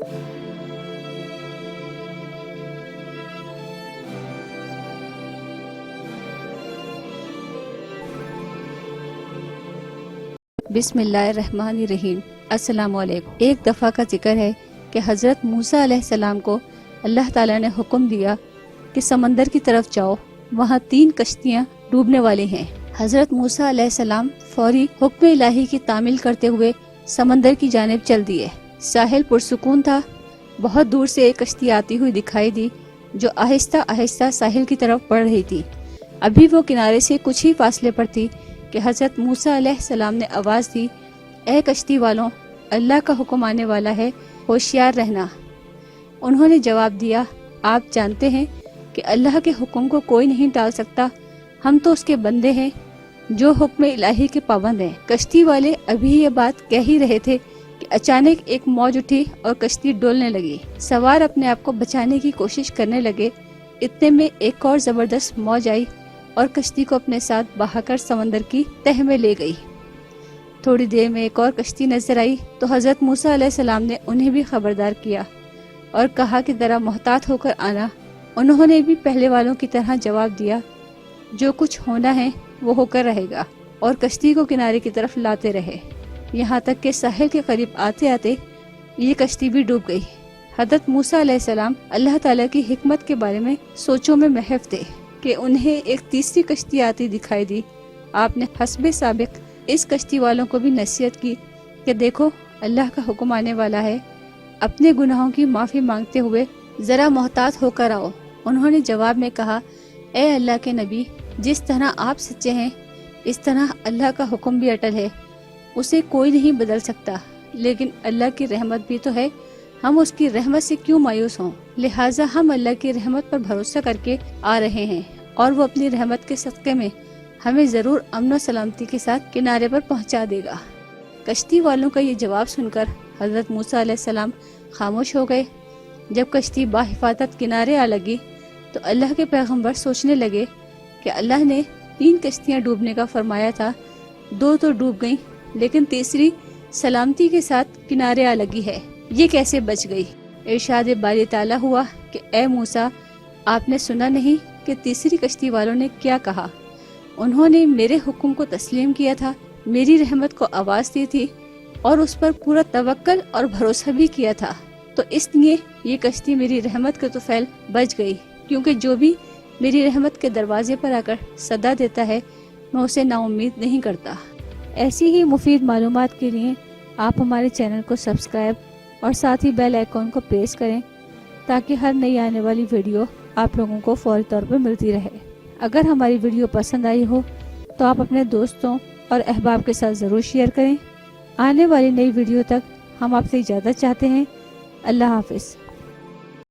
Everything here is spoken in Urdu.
بسم اللہ الرحمن الرحیم۔ السلام علیکم۔ ایک دفعہ کا ذکر ہے کہ حضرت موسیٰ علیہ السلام کو اللہ تعالیٰ نے حکم دیا کہ سمندر کی طرف جاؤ، وہاں 3 کشتیاں ڈوبنے والی ہیں۔ حضرت موسیٰ علیہ السلام فوری حکم الہی کی تعمیل کرتے ہوئے سمندر کی جانب چل دیے۔ ساحل پرسکون تھا۔ بہت دور سے ایک کشتی آتی ہوئی دکھائی دی جو آہستہ آہستہ ساحل کی طرف بڑھ رہی تھی۔ ابھی وہ کنارے سے کچھ ہی فاصلے پر تھی کہ حضرت موسیٰ علیہ السلام نے آواز دی، اے کشتی والوں، اللہ کا حکم آنے والا ہے، ہوشیار رہنا۔ انہوں نے جواب دیا، آپ جانتے ہیں کہ اللہ کے حکم کو کوئی نہیں ٹال سکتا، ہم تو اس کے بندے ہیں جو حکم الہی کے پابند ہیں۔ کشتی والے ابھی یہ بات کہہ ہی رہے تھے کہ اچانک ایک موج اٹھی اور کشتی ڈولنے لگی۔ سوار اپنے آپ کو بچانے کی کوشش کرنے لگے۔ اتنے میں ایک اور زبردست موج آئی اور کشتی کو اپنے ساتھ بہا کر سمندر کی تہ میں لے گئی۔ تھوڑی دیر میں ایک اور کشتی نظر آئی تو حضرت موسیٰ علیہ السلام نے انہیں بھی خبردار کیا اور کہا کہ ذرا محتاط ہو کر آنا۔ انہوں نے بھی پہلے والوں کی طرح جواب دیا، جو کچھ ہونا ہے وہ ہو کر رہے گا، اور کشتی کو کنارے کی طرف لاتے رہے، یہاں تک کہ ساحل کے قریب آتے آتے یہ کشتی بھی ڈوب گئی۔ حضرت موسیٰ علیہ السلام اللہ تعالیٰ کی حکمت کے بارے میں سوچوں میں محو تھے کہ انہیں ایک تیسری کشتی آتی دکھائی دی۔ آپ نے حسب سابق اس کشتی والوں کو بھی نصیحت کی کہ دیکھو، اللہ کا حکم آنے والا ہے، اپنے گناہوں کی معافی مانگتے ہوئے ذرا محتاط ہو کر آؤ۔ انہوں نے جواب میں کہا، اے اللہ کے نبی، جس طرح آپ سچے ہیں اس طرح اللہ کا حکم بھی اٹل ہے، اسے کوئی نہیں بدل سکتا، لیکن اللہ کی رحمت بھی تو ہے، ہم اس کی رحمت سے کیوں مایوس ہوں؟ لہٰذا ہم اللہ کی رحمت پر بھروسہ کر کے آ رہے ہیں، اور وہ اپنی رحمت کے صدقے میں ہمیں ضرور امن و سلامتی کے ساتھ کنارے پر پہنچا دے گا۔ کشتی والوں کا یہ جواب سن کر حضرت موسیٰ علیہ السلام خاموش ہو گئے۔ جب کشتی بحفاظت کنارے آ لگی تو اللہ کے پیغمبر سوچنے لگے کہ اللہ نے 3 کشتیاں ڈوبنے کا فرمایا تھا، 2 تو ڈوب گئیں، لیکن تیسری سلامتی کے ساتھ کنارے آ لگی ہے، یہ کیسے بچ گئی؟ ارشاد باری تعالیٰ ہوا کہ اے موسیٰ، آپ نے سنا نہیں کہ تیسری کشتی والوں نے کیا کہا؟ انہوں نے میرے حکم کو تسلیم کیا تھا، میری رحمت کو آواز دی تھی اور اس پر پورا توکل اور بھروسہ بھی کیا تھا، تو اس لیے یہ کشتی میری رحمت کے طفیل بچ گئی، کیونکہ جو بھی میری رحمت کے دروازے پر آ کر صدا دیتا ہے میں اسے نا امید نہیں کرتا۔ ایسی ہی مفید معلومات کے لیے آپ ہمارے چینل کو سبسکرائب اور ساتھ ہی بیل آئیکن کو پریس کریں تاکہ ہر نئی آنے والی ویڈیو آپ لوگوں کو فوری طور پر ملتی رہے۔ اگر ہماری ویڈیو پسند آئی ہو تو آپ اپنے دوستوں اور احباب کے ساتھ ضرور شیئر کریں۔ آنے والی نئی ویڈیو تک ہم آپ سے اجازت چاہتے ہیں۔ اللہ حافظ۔